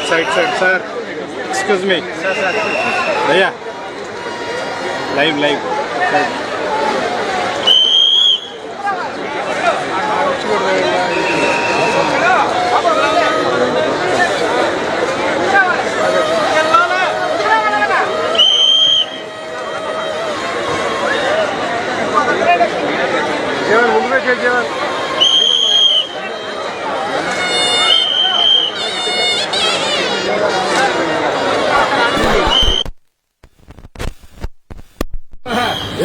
Side, sir. Excuse me. Sir. Bhaiya. Live. Sir.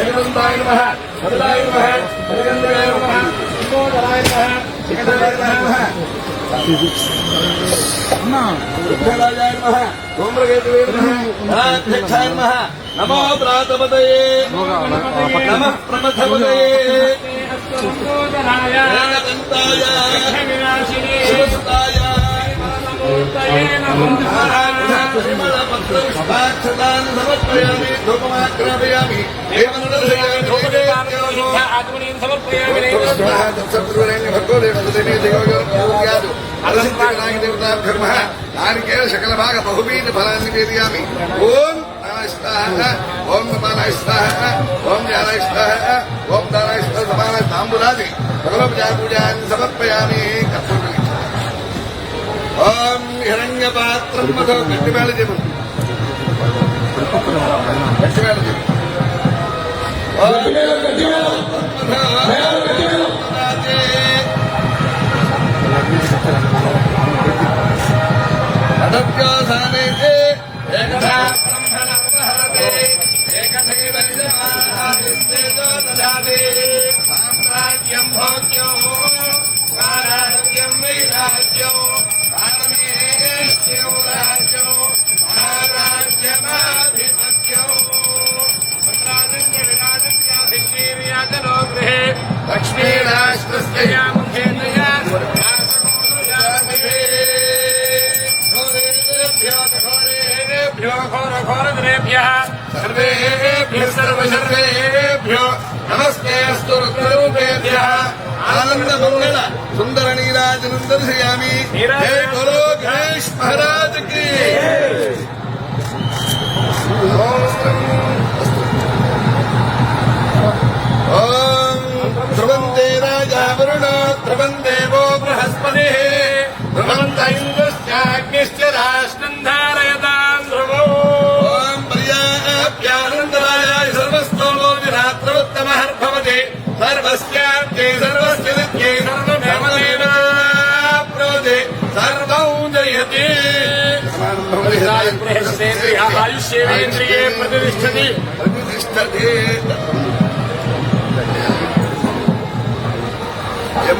ఏకదంతాయ నమః సదాయ నమః ఏకందరాయ నమః సింహోదరాయ నమః శిఖరాయ నమః ఉత్తరాయ నమః ఓంప్రగేతవే నమః అధ్యక్షాయ నమః నమో ప్రాతపతయే నమః ప్రమథపతయే సింహోదరాయ ఏకదంతాయ శివసుతాయ పుష్పాక్షతాన్ సమర్పయామి ధూపమాగ్రాపయామి నారికేళ శకల భాగ బహుబీజ ఫలాన్ని నివేదయామి ఓం ఓం నమానాయ స్వాహ ఓం జ్ఞానాయ స్వాహ ఓం దానాయ స్వాహ సమాన తాంబూలాది భగవద్పూజాన్ని సమర్పయామి కర్తవ్యం ఓం హిరణ్యపాత్రం మధో గట్టిమేళ చెప్పు గట్టిమేళ చెప్పు అడభ్యోసానే ఏకదా బ్రహ్మణోపహరతే ఏకదైవ సామ్రాజ్యం భోగ్యం స్వరాజ్యం వైరాజ్యం రాజ్యం రాజ్యం మహారాజ్యమాధిపత్యం విరాజో గృహే లక్ష్మీ రాష్ట్రస్య ముఖేనయా ఘోరఘోరఘోరద్రేభ్యः సర్వేభ్యः సర్వసర్వేభ్యో నమస్తేస్తు రుద్రరూపేభ్యः ఆనందమంగళ సుందర నీరాజనం దర్శయామి హే గురు గణేష్ మహారాజ్ కి ఓం ధ్రువంతే రాజా వరుణ ధ్రువం దేవో బృహస్పతి ధ్రువంత ఇంద్రశ్చాగ్నిశ్చ రాష్ట్రం ధారయతాం ధ్రువో ఓం పర్యాప్యానందరాయాయ సర్వస్తోమో విరాత్రవత్తమహర్భవతి సర్వస్యాప్తే సర్వస్య నిత్యే సర్వమేవదేవాప్నోతి సర్వం జయతి ఆయుష్యేంద్రియే ప్రతిష్టతి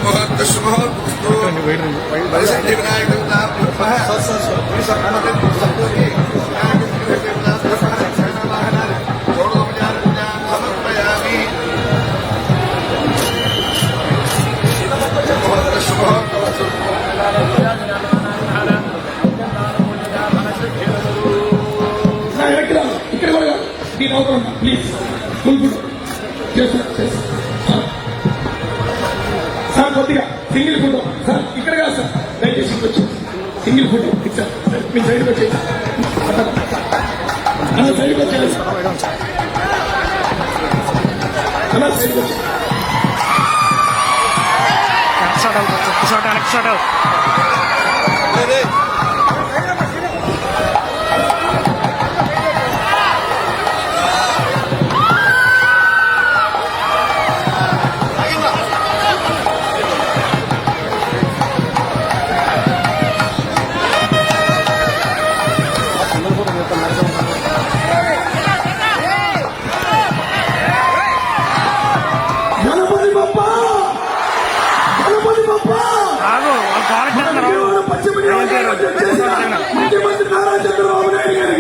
ముహూర్త సుముహూర్తు పరిశుద్ధి వినాయక సమర్పయామి ముహూర్త సుముహూర్తు ఇక్కడ కూడా దీని అవసరం ప్లీజ్ సార్ కొద్దిగా సింగిల్ ఫోటో సార్ ఇక్కడ కాదు సార్ దయచేసి వచ్చి సింగిల్ ఫోటో సార్ మీ సైడ్కి వచ్చేది అన్న సైడ్కి వచ్చేది అన్న సైడ్కి వచ్చి ముఖ్యమంత్రి నారా చంద్రబాబు నాయుడు గారికి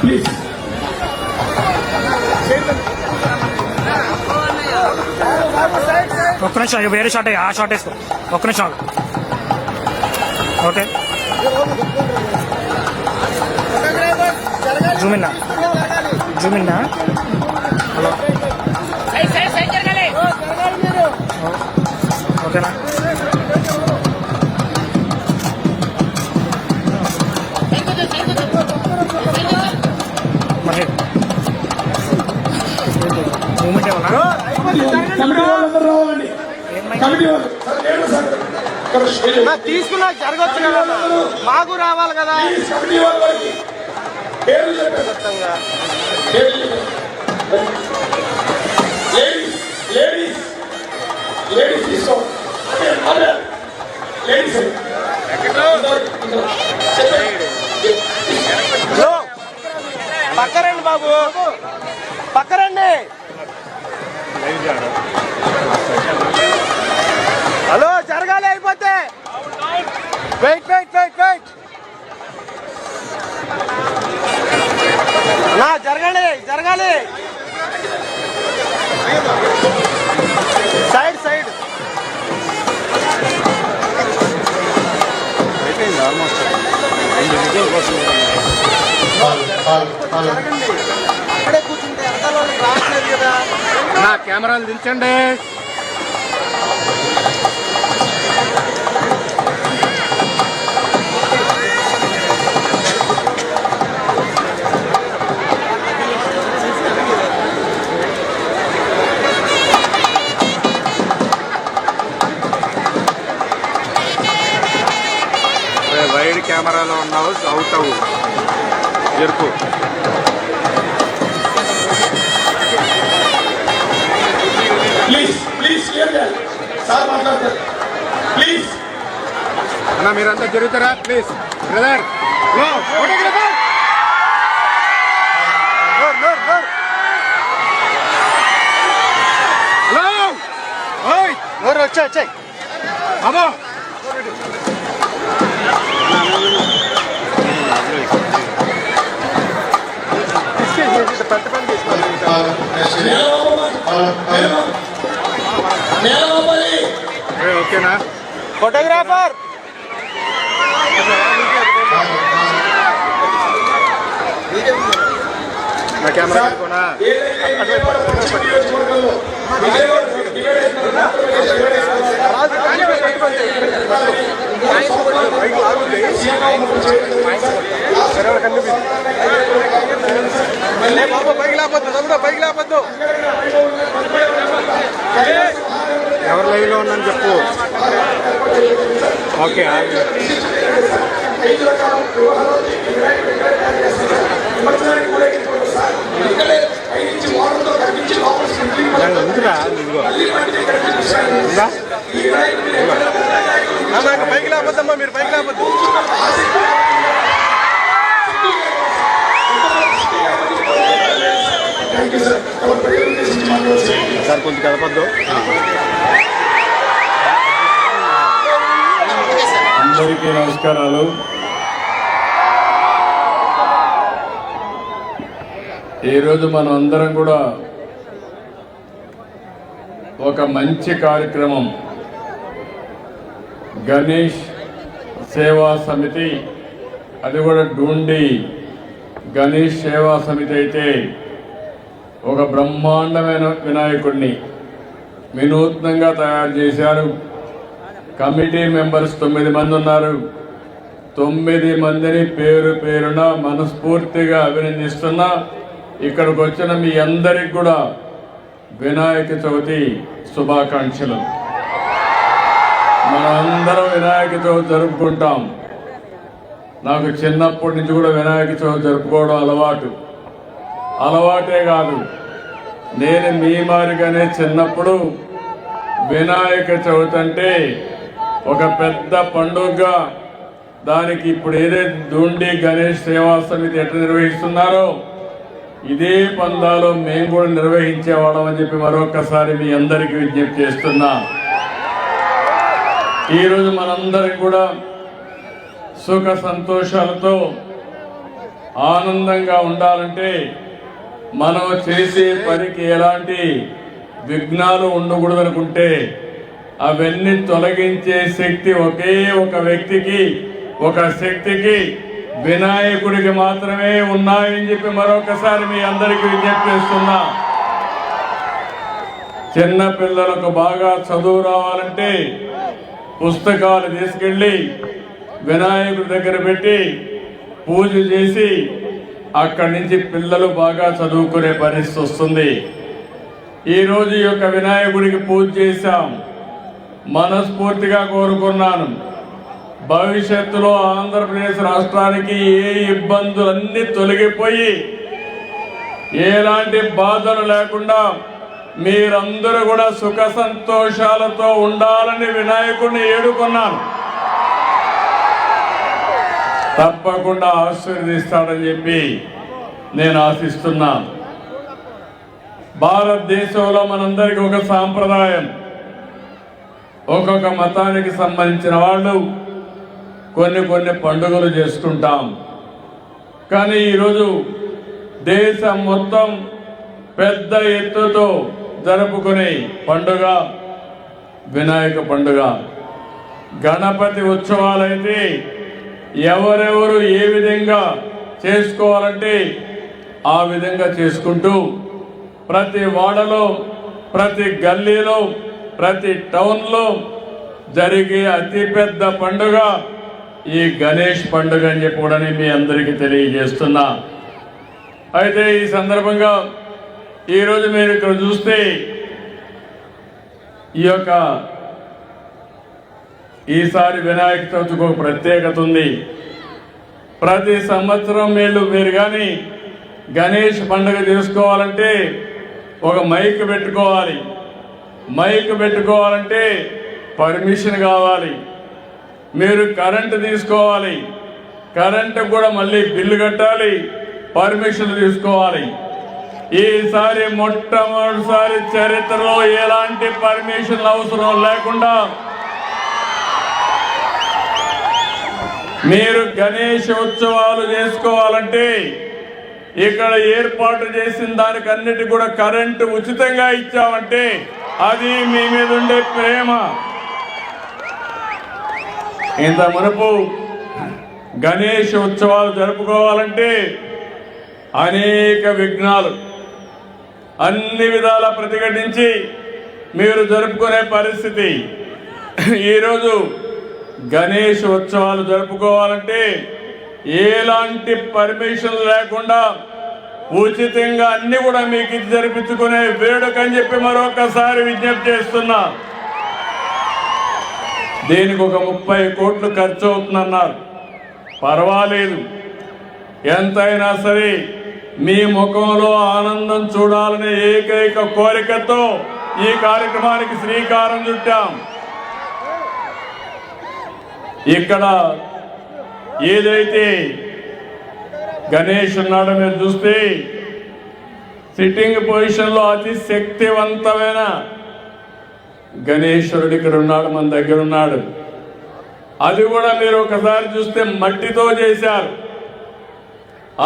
ప్లీజ్. ఒక్క నిమిషం వేరే షాట్ ఆ షాట్ వేసుకో. ఒక్క నిమిషం ఆగు. ఓకే జూమిన్నా జూమిన్నా హలో ఓకేనా మరి మూమెంట్ ఏమన్నా కమిటీ వాళ్ళందరూ రావాలండి. కమిటీ వాళ్ళు తీసుకున్నా జరగచ్చు కదా, మాకు రావాలి కదా. కమిటీ వాళ్ళకి పేర్లు చెప్పండి. లేడీస్ లేడీస్ లేడీస్ తీసుకో. లేడీస్ పక్కరండి బాబు, పక్కరండి. హలో జరగాలి అయిపోతే. వెయిట్ వెయిట్ వెయిట్ వెయిట్ నా జరగాలి జరగాలి. సైడ్ సైడ్ అయిపోయింది ఆల్మోస్ట్. అక్కడే కూర్చుంటే అర్థాలు రావట్లేదు కదా. నా కెమెరాలు దించండి. వైడ్ కెమెరాలో ఉన్నావు, అవుట్ అవు జరుపు. ప్లీజ్ ప్లీజ్ క్లియర్ చేయాలి. సార్ మాట్లాడతారు ప్లీజ్. అన్న మీరంతా జరుగుతారా ప్లీజ్. బ్రదర్ ఫోటోగ్రాఫర్ హలో ఓయ్ ఎవరు వచ్చాయి అమ్మో. పెద్ద పని తీసుకోవాలి. ఓకేనా ఫోటోగ్రాఫర్. నా కెమెరా పెట్టుకోనా. పైకి లేపొద్దు తమ్ముడు, పైకి లేపొద్దు. ఎవరు లైవ్లో ఉన్నాను చెప్పు. ఓకే ఉందిరా ఇదిగో నాకు పైకి లేపొద్దమ్మా, మీరు పైకి లేపొద్దు. సార్ కొంచెం కలపొద్దు. అందరికీ నమస్కారాలు. ఈరోజు మనం అందరం కూడా ఒక మంచి కార్యక్రమం గణేష్ సేవా సమితి, అది కూడా డూండి గణేష్ సేవా సమితి అయితే ఒక బ్రహ్మాండమైన వినాయకుడిని వినూత్నంగా తయారు చేశారు. కమిటీ మెంబర్స్ 9 మంది ఉన్నారు. 9 మందిని పేరు పేరున మనస్ఫూర్తిగా అభినందిస్తున్నా. ఇక్కడికి వచ్చిన మీ అందరికి కూడా వినాయక చవితి శుభాకాంక్షలు. మనందరం వినాయక చవితి జరుపుకుంటాం. నాకు చిన్నప్పటి నుంచి కూడా వినాయక చవితి జరుపుకోవడం అలవాటే కాదు, నేను మీ మాదిరిగానే చిన్నప్పుడు వినాయక చవితి అంటే ఒక పెద్ద పండుగగా, దానికి ఇప్పుడు ఏదైతే డూండి గణేష్ సేవా సమితి ఎట్లా నిర్వహిస్తున్నారో ఇదే పందాలో మేము కూడా నిర్వహించేవాళ్ళం అని చెప్పి మరొకసారి మీ అందరికీ విజ్ఞప్తి చేస్తున్నా. ఈరోజు మనందరం కూడా సుఖ సంతోషాలతో ఆనందంగా ఉండాలంటే మనం చేసే పనికి ఎలాంటి విఘ్నాలు ఉండకూడదు అనుకుంటే అవన్నీ తొలగించే శక్తి ఒకే ఒక వ్యక్తికి, ఒక శక్తికి, వినాయకుడికి మాత్రమే ఉన్నాయని చెప్పి మరొకసారి మీ అందరికీ విజ్ఞప్తి చేస్తున్నా. చిన్న పిల్లలకు బాగా చదువు రావాలంటే పుస్తకాలు తీసుకెళ్ళి వినాయకుడి దగ్గర పెట్టి పూజ చేసి అక్కడి నుంచి పిల్లలు బాగా చదువుకునే పరిస్థితి వస్తుంది. ఈరోజు ఈ యొక్క వినాయకుడికి పూజ చేశాం. మనస్ఫూర్తిగా కోరుకున్నాను, భవిష్యత్తులో ఆంధ్రప్రదేశ్ రాష్ట్రానికి ఏ ఇబ్బందులన్నీ తొలగిపోయి ఎలాంటి బాధలు లేకుండా మీరందరూ కూడా సుఖ సంతోషాలతో ఉండాలని వినాయకుడిని ఏడుకున్నాను. తప్పకుండా ఆశీర్వదిస్తాడని చెప్పి నేను ఆశిస్తున్నా. భారతదేశంలో మనందరికీ ఒక సాంప్రదాయం, ఒక్కొక్క మతానికి సంబంధించిన వాళ్ళు కొన్ని పండుగలు చేసుకుంటాం. కానీ ఈరోజు దేశం మొత్తం పెద్ద ఎత్తుతో జరుపుకునే పండుగ వినాయక పండుగ. గణపతి ఉత్సవాలైతే ఎవరెవరు ఏ విధంగా చేసుకోవాలంటే ఆ విధంగా చేసుకుంటూ ప్రతి వాడలో, ప్రతి గల్లీలో, ప్రతి టౌన్లో జరిగే అతిపెద్ద పండుగ ఈ గణేష్ పండుగ అని చెప్పి కూడా మీ అందరికీ తెలియజేస్తున్నా. అయితే ఈ సందర్భంగా ఈరోజు మీరు ఇక్కడ చూస్తే ఈసారి వినాయక చవితికి ఒక ప్రత్యేకత ఉంది. ప్రతి సంవత్సరం మీరు కానీ గణేష్ పండుగ చేసుకోవాలంటే ఒక మైక్ పెట్టుకోవాలి. మైక్ పెట్టుకోవాలంటే పర్మిషన్ కావాలి. మీరు కరెంటు తీసుకోవాలి, కరెంటు కూడా మళ్ళీ బిల్లు కట్టాలి, పర్మిషన్ తీసుకోవాలి. ఈసారి మొట్టమొదటిసారి చరిత్రలో ఎలాంటి పర్మిషన్ అవసరం లేకుండా మీరు గణేష్ ఉత్సవాలు చేసుకోవాలంటే ఇక్కడ ఏర్పాటు చేసిన దానికి అన్నిటి కూడా కరెంటు ఉచితంగా ఇచ్చామంటే అది మీ మీద ఉండే ప్రేమ. ఇంత మునుపు గణేష్ ఉత్సవాలు జరుపుకోవాలంటే అనేక విఘ్నాలు అన్ని విధాల ప్రతిఘటించి మీరు జరుపుకునే పరిస్థితి. ఈరోజు గణేష్ ఉత్సవాలు జరుపుకోవాలంటే ఎలాంటి పర్మిషన్ లేకుండా ఉచితంగా అన్ని కూడా మీకు ఇది జరిపించుకునే వేడుక అని చెప్పి మరొకసారి విజ్ఞప్తి చేస్తున్నా. దీనికి ఒక 30 కోట్లు ఖర్చు అవుతుందన్నారు. పర్వాలేదు, ఎంతైనా సరే మీ ముఖంలో ఆనందం చూడాలనే ఏకైక కోరికతో ఈ కార్యక్రమానికి శ్రీకారం చుట్టాం. ఇక్కడ ఏదైతే గణేష్ ఉన్నాడో మీరు చూస్తే సిట్టింగ్ పొజిషన్ లో అతి శక్తివంతమైన గణేశ్వరుడు ఇక్కడ ఉన్నాడు, మన దగ్గర ఉన్నాడు. అది కూడా మీరు ఒకసారి చూస్తే మట్టితో చేశారు.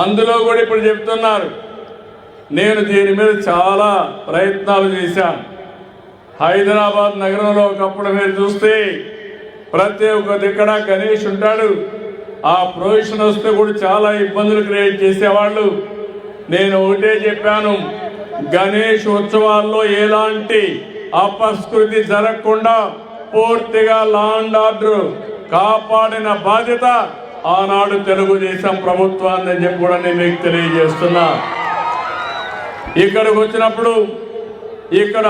అందులో కూడా ఇప్పుడు చెప్తున్నారు, నేను దీని మీద చాలా ప్రయత్నాలు చేశాను. హైదరాబాద్ నగరంలో ఒకప్పుడు మీరు చూస్తే ప్రతి ఒక్క దిక్కడ గణేష్ ఉంటాడు. ఆ ప్రొవిజన్ వస్తే కూడా చాలా ఇబ్బందులు క్రియేట్ చేసేవాళ్ళు. నేను ఒకటే చెప్పాను, గణేష్ ఉత్సవాల్లో ఎలాంటి అపస్కృతి జరగకుండా పూర్తిగా లా అండ్ ఆర్డర్ కాపాడిన బాధ్యత ఆనాడు తెలుగుదేశం ప్రభుత్వాన్ని చెప్పి కూడా నేను మీకు తెలియజేస్తున్నా. ఇక్కడికి వచ్చినప్పుడు ఇక్కడ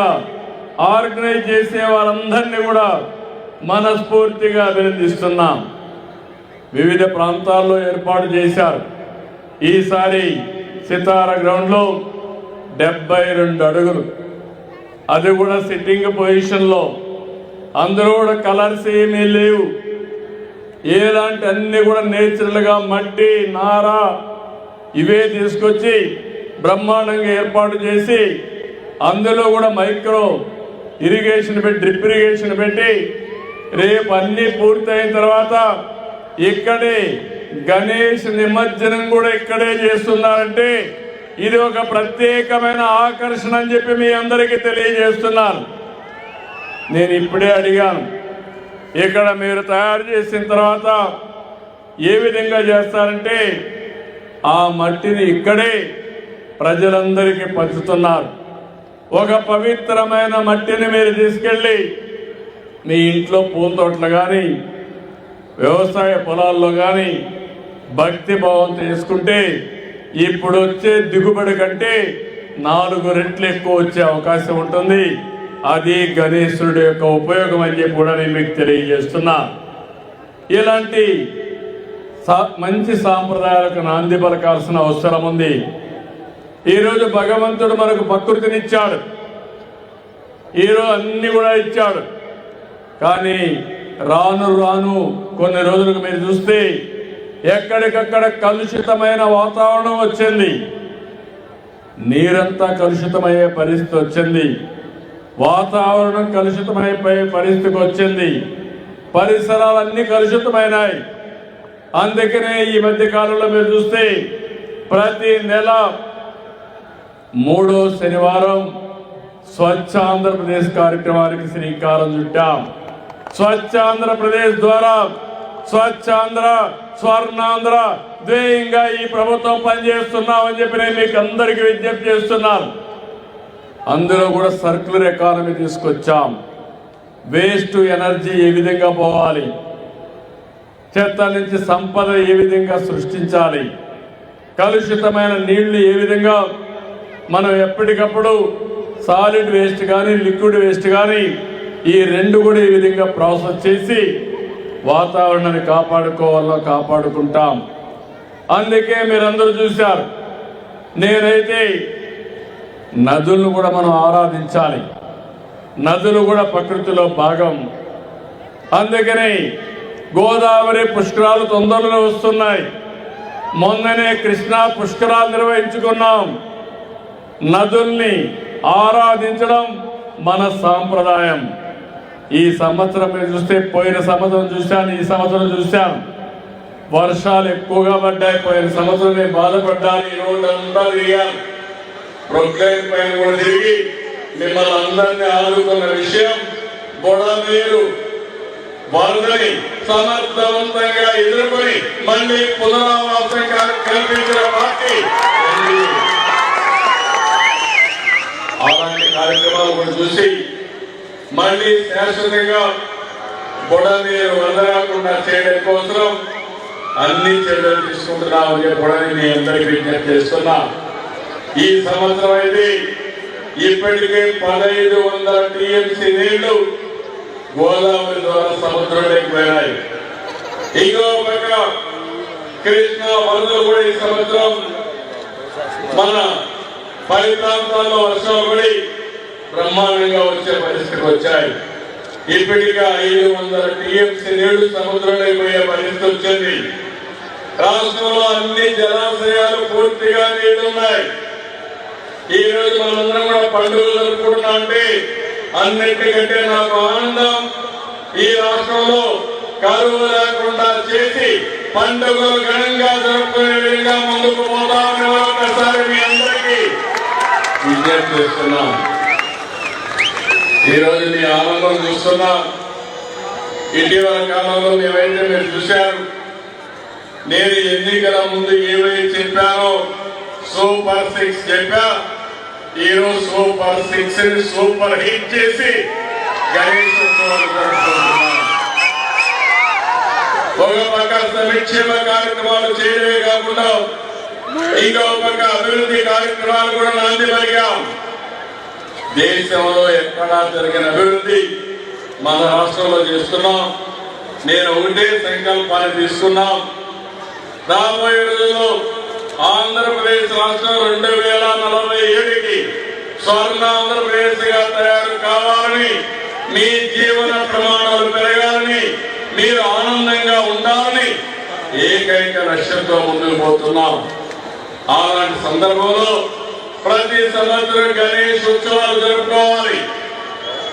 ఆర్గనైజ్ చేసే వాళ్ళందరినీ కూడా మనస్ఫూర్తిగా అభినందిస్తున్నాం. వివిధ ప్రాంతాల్లో ఏర్పాటు చేశారు. ఈసారి సితార గ్రౌండ్ లో 72 అడుగులు, అది కూడా సిట్టింగ్ పొజిషన్ లో. అందరూ కూడా కలర్స్ ఏమీ లేవు, ఎలాంటి అన్ని కూడా నేచురల్ గా మట్టి, నార ఇవే తీసుకొచ్చి బ్రహ్మాండంగా ఏర్పాటు చేసి అందులో కూడా మైక్రో ఇరిగేషన్ పెట్టి, డ్రిప్ ఇరిగేషన్ పెట్టి రేపు అన్ని పూర్తయిన తర్వాత ఇక్కడే గణేష్ నిమజ్జనం కూడా ఇక్కడే చేస్తున్నారంటే ఇది ఒక ప్రత్యేకమైన ఆకర్షణ అని చెప్పి మీ అందరికీ తెలియజేస్తున్నాను. నేను ఇప్పుడే అడిగాను, ఇక్కడ మీరు తయారు చేసిన తర్వాత ఏ విధంగా చేస్తారంటే ఆ మట్టిని ఇక్కడే ప్రజలందరికీ పంచుతున్నారు. ఒక పవిత్రమైన మట్టిని మీరు తీసుకెళ్ళి మీ ఇంట్లో పూల తోటలు కానీ వ్యవసాయ పొలాల్లో కానీ భక్తి భావంతో చేసుకుంటే ఇప్పుడు వచ్చే దిగుబడి కంటే 4 రెట్లు ఎక్కువ వచ్చే అవకాశం ఉంటుంది. అది గణేశుడి యొక్క ఉపయోగం అని చెప్పి కూడా నేను మీకు తెలియజేస్తున్నా. ఇలాంటి మంచి సాంప్రదాయాలకు నాంది పలకాల్సిన అవసరం ఉంది. ఈరోజు భగవంతుడు మనకు ప్రకృతినిచ్చాడు, ఈరోజు అన్ని కూడా ఇచ్చాడు. కానీ రాను రాను కొన్ని రోజులకు మీరు చూస్తే ఎక్కడికక్కడ కలుషితమైన వాతావరణం వచ్చింది, నీరంతా కలుషితమయ్యే పరిస్థితి వచ్చింది, వాతావరణం కలుషితమైపోయే పరిస్థితికి వచ్చింది, పరిసరాలన్నీ కలుషితమైనాయి. అందుకనే ఈ మధ్య కాలంలో మీరు చూస్తే ప్రతి నెల 3వ శనివారం స్వచ్ఛ ఆంధ్రప్రదేశ్ కార్యక్రమానికి శ్రీకారం చుట్టాం. స్వచ్ఛ ఆంధ్రప్రదేశ్ ద్వారా స్వచ్ఛాంధ్ర స్వర్ణాంధ్ర ధ్యేయంగా ఈ ప్రభుత్వం పనిచేస్తున్నామని చెప్పి నేను మీకు అందరికీ విజ్ఞప్తి చేస్తున్నాను. అందులో కూడా సర్క్యులర్ ఎకానమీ తీసుకొచ్చాం. వేస్ట్ ఎనర్జీ ఏ విధంగా పోవాలి, చెత్త నుంచి సంపద ఏ విధంగా సృష్టించాలి, కలుషితమైన నీళ్లు ఏ విధంగా మనం ఎప్పటికప్పుడు సాలిడ్ వేస్ట్ కానీ లిక్విడ్ వేస్ట్ కానీ ఈ 2 కూడా ఈ విధంగా ప్రాసెస్ చేసి వాతావరణాన్ని కాపాడుకోవాలో కాపాడుకుంటాం. అందుకే మీరందరూ చూశారు, నేనైతే నదులను కూడా మనం ఆరాధించాలి, నదులు కూడా ప్రకృతిలో భాగం. అందుకని గోదావరి పుష్కరాలు తొందరలో వస్తున్నాయి. మొన్ననే కృష్ణా పుష్కరాలు నిర్వహించుకున్నాం. నదుల్ని ఆరాధించడం మన సాంప్రదాయం. ఈ సంవత్సరం మీరు చూస్తే పోయిన సంవత్సరం చూశాను, ఈ సంవత్సరం చూశాను, వర్షాలు ఎక్కువగా పడ్డాయి. పోయిన సంవత్సరం నేను బాధపడ్డాను. ఈ రోజు అంతా తిరిగాను, ప్రొక్లైన్ పైన కూడా తిరిగి మిమ్మల్ని అందరినీ ఆదుకున్న విషయం బొడమేరు వరదని సమర్థవంతంగా ఎదుర్కొని మళ్ళీ పునరావాసం కల్పించిన పార్టీ. అలాంటి కార్యక్రమాలు కూడా చూసి మళ్ళీ శాశ్వతంగా బొడమేరు వరద రాకుండా చేయడం కోసం అన్ని చర్యలు తీసుకుంటున్నామని చెప్పడానికి మీ అందరికీ విజ్ఞప్తి చేస్తున్నా. ఈ సంవత్సరం అయితే ఇప్పటికే 1500 టీఎంసీ నీళ్లు గోదావరి ద్వారా సముద్రంలోకి వెళ్ళాయి. ఇంకో పక్క కృష్ణా వరదలు కూడా ఈ సంవత్సరం మన ఫలితాంతాల్లో వర్షాలు పడి బ్రహ్మాండంగా వచ్చే పరిస్థితికి వచ్చాయి. ఇప్పటికే 500 టీఎంసీ నీళ్లు సముద్రంలోకి పోయే పరిస్థితి వచ్చింది. రాష్ట్రంలో అన్ని జలాశయాలు పూర్తిగా నీళ్లున్నాయి. ఈ రోజు మనందరం కూడా పండుగలు జరుపుకుంటున్నాం అంటే అన్నిటికంటే నాకు ఆనందం, ఈ రాష్ట్రంలో కరువు లేకుండా చేసి పండుగలు ఘనంగా జరుపుకునే విధంగా ముందుకు పోతామని ఒకసారి మీ అందరికీ విజ్ఞప్తి చేస్తున్నాం. ఈ రోజు మీ ఆనందం చూస్తున్నాం. ఇటీవల కాలంలో మేమైతే మీరు చూశారు, నేను ఎన్నికల ముందు ఏవైతే చెప్పానో సూపర్ 6 చెప్పా. ఈరోజు సూపర్ 6 ని సూపర్ హిట్ చేసి గణేష్ ఒక పక్క సంక్షేమ కార్యక్రమాలు చేయడమే కాకుండా ఇంకో పక్క అభివృద్ధి కార్యక్రమాలు కూడా నాంది పలికాం. దేశంలో ఎక్కడా జరిగిన అభివృద్ధి మన రాష్ట్రంలో చేస్తున్నాం. నేను ఒకటే సంకల్పాన్ని తీసుకున్నాం, రాబోయే రోజుల్లో ఆంధ్రప్రదేశ్ రాష్ట్రం 2047కి స్వర్ణ ఆంధ్రప్రదేశ్ గా తయారు కావాలని, మీ జీవన ప్రమాణాలు పెరగాలని, మీరు ఆనందంగా ఉండాలని ఏకైక లక్ష్యంతో ముందుకు పోతున్నాం. అలాంటి సందర్భంలో ప్రతి సంవత్సరం గణేష్ ఉత్సవాలు జరుపుకోవాలి,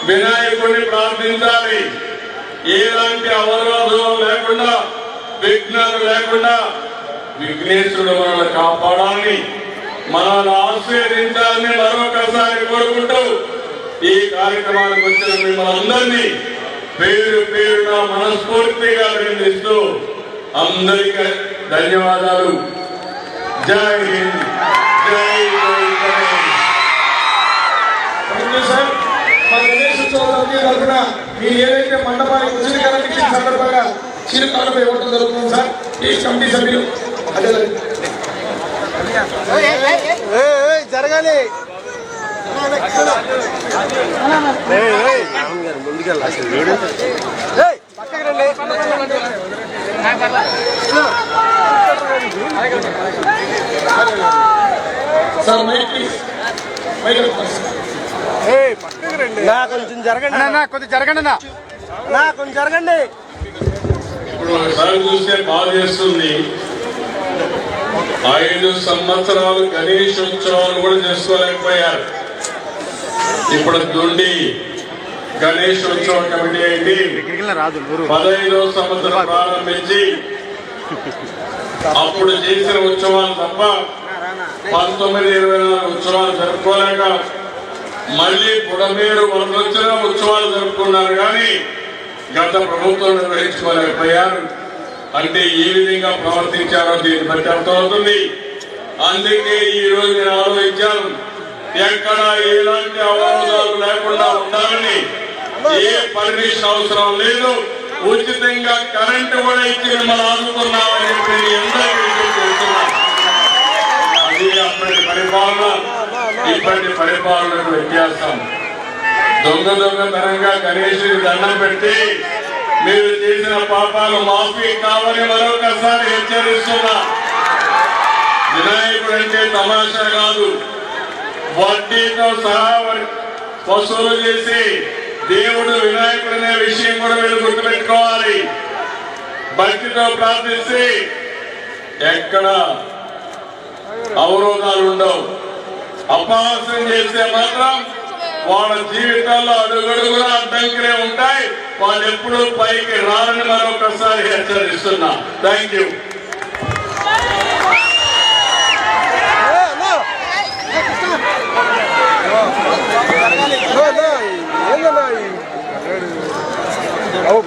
వినాయకుడిని ప్రార్థించాలి. ఎలాంటి అవరోధం లేకుండా విఘ్నాలు లేకుండా విఘ్నేశ్వరుడు మనల్ని కాపాడాలని మనల్ని ఆశీర్వదించాలని మరొకసారి కోరుకుంటూ ఈ కార్యక్రమానికి వచ్చిన మిమ్మల్ని అందరినీ పేరు పేరున మనస్ఫూర్తిగా అభినందిస్తూ అందరికీ ధన్యవాదాలు. జై హింద్, జై జై గణేష్. సార్ మా గణేష్ ఉత్సవాలకి తరఫున మీరు ఏదైతే మండపానికి ఉచితకరణ ఇచ్చిన సందర్భంగా చిరుకాలపై ఇవ్వడం జరుగుతుంది సార్. ఈ కమిటీ సభ్యులు అదే జరగాలి పక్కకి రండి. Sir mic please. మైక్ పక్కకి రండి. కొంచెం జరగండి అన్న, కొంచెం జరగండి అన్న, కొంచెం జరగండి. ఇప్పుడు ఒకసారి చూస్తే బాగా చేస్తుంది. 5 సంవత్సరాలు గణేశోత్సవాలు కూడా చేసుకోలేకపోయారు. ఇప్పుడు దుండి గణేశోత్సవ కమిటీ అయింది. 15వ సంవత్సరం ప్రారంభించి అప్పుడు చేసిన ఉత్సవాలు తప్ప 19-24 ఉత్సవాలు జరుపుకోలేక మళ్లీ బుడమేరు వరదొచ్చిన ఉత్సవాలు జరుపుకున్నారు. కానీ గత ప్రభుత్వం నిర్వహించుకోలేకపోయారు. అంటే ఏ విధంగా ప్రవర్తించారో దీన్ని బట్టి అర్థమవుతుంది. అందుకే ఈ రోజు నేను ఆలోచించాను, ఎక్కడ ఎలాంటి అవరోధాలు లేకుండా ఉండాలని. ఏ పర్మిషన్ అవసరం లేదు, ఉచితంగా కరెంటు కూడా ఇచ్చి మిమ్మల్ని ఆదుకున్నామని చెప్పి అందరికీ చెప్తున్నా. అది అప్పటి పరిపాలన ఇప్పటి పరిపాలనకు వ్యత్యాసం. దొంగతనంగా గణేశుడికి దండం పెట్టి మీరు చేసిన పాపాలు మాఫీ కావాలని మరొకసారి హెచ్చరిస్తున్నా. వినాయకుడు అంటే తమాషా కాదు. వడ్డీతో సహా వసూలు చేసి దేవుడు వినాయకుడు అనే విషయం కూడా మీరు గుర్తుపెట్టుకోవాలి. భక్తితో ప్రార్థిస్తే ఎక్కడ అవరోధాలు ఉండవు. అపహాస్యం చేస్తే మాత్రం వాళ్ళ జీవితాల్లో అడుగడుగునా అడ్డంకులే ఉంటాయి. వాళ్ళు ఎప్పుడూ పైకి రారని మరొకసారి హెచ్చరిస్తున్నా. Thank you.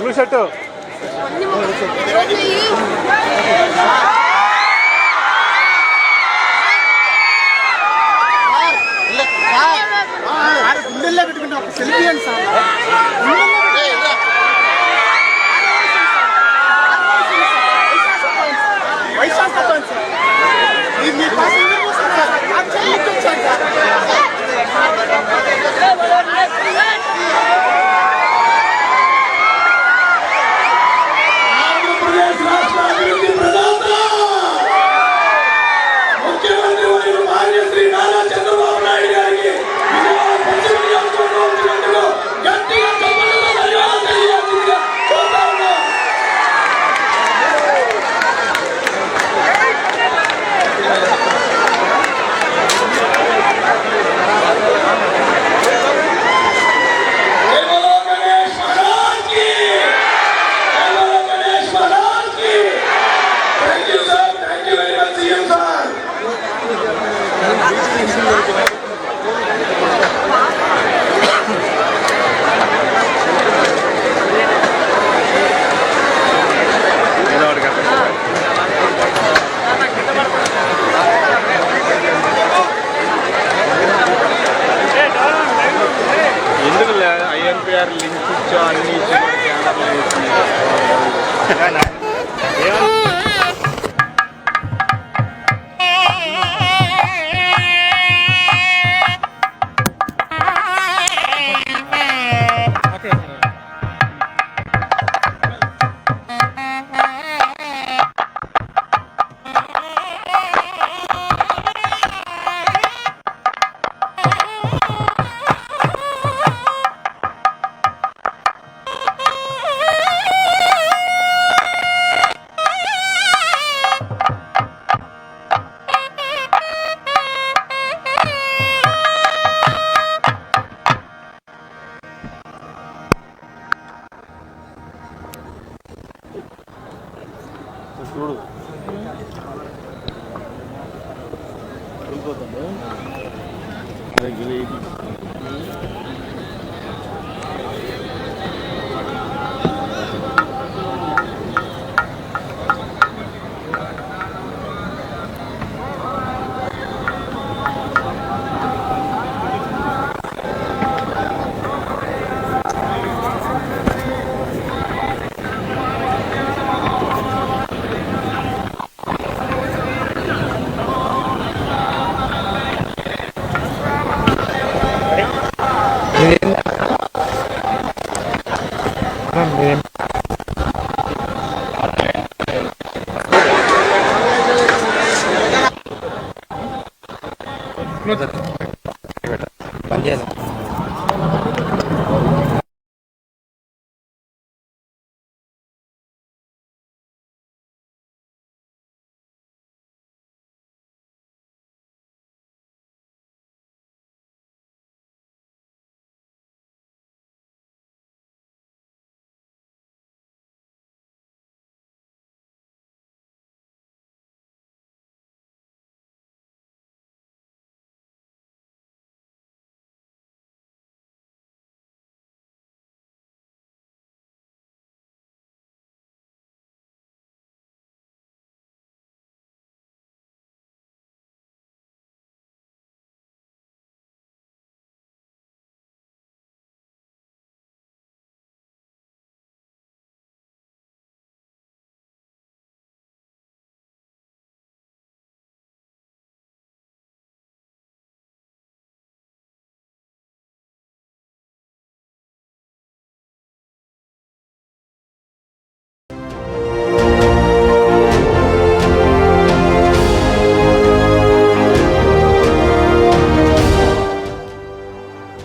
బ్లూ షర్ట్ గుండెల్లో పెట్టుకుంటే ఒక సెల్ఫీ అండి సార్. వైశాఖ సార్ ఆంధ్రప్రదేశ్ రాష్ట్ర అభివృద్ధి ప్రదాత ముఖ్యమంత్రి వర్యులు మాన్య శ్రీ నారా చంద్రబాబు నాయుడు గారికి విజయవాడ పశ్చిమ నియోజకవర్గం వచ్చినందుకు గట్టిగా చప్పట్లతో ధన్యవాదాలు తెలియజేయాల్సిందిగా కోరుతా ఉన్నాం. ఐఎంపీఆర్ లింక్ ఇచ్చా అన్ని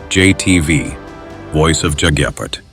JTV, Voice of Jagyapet.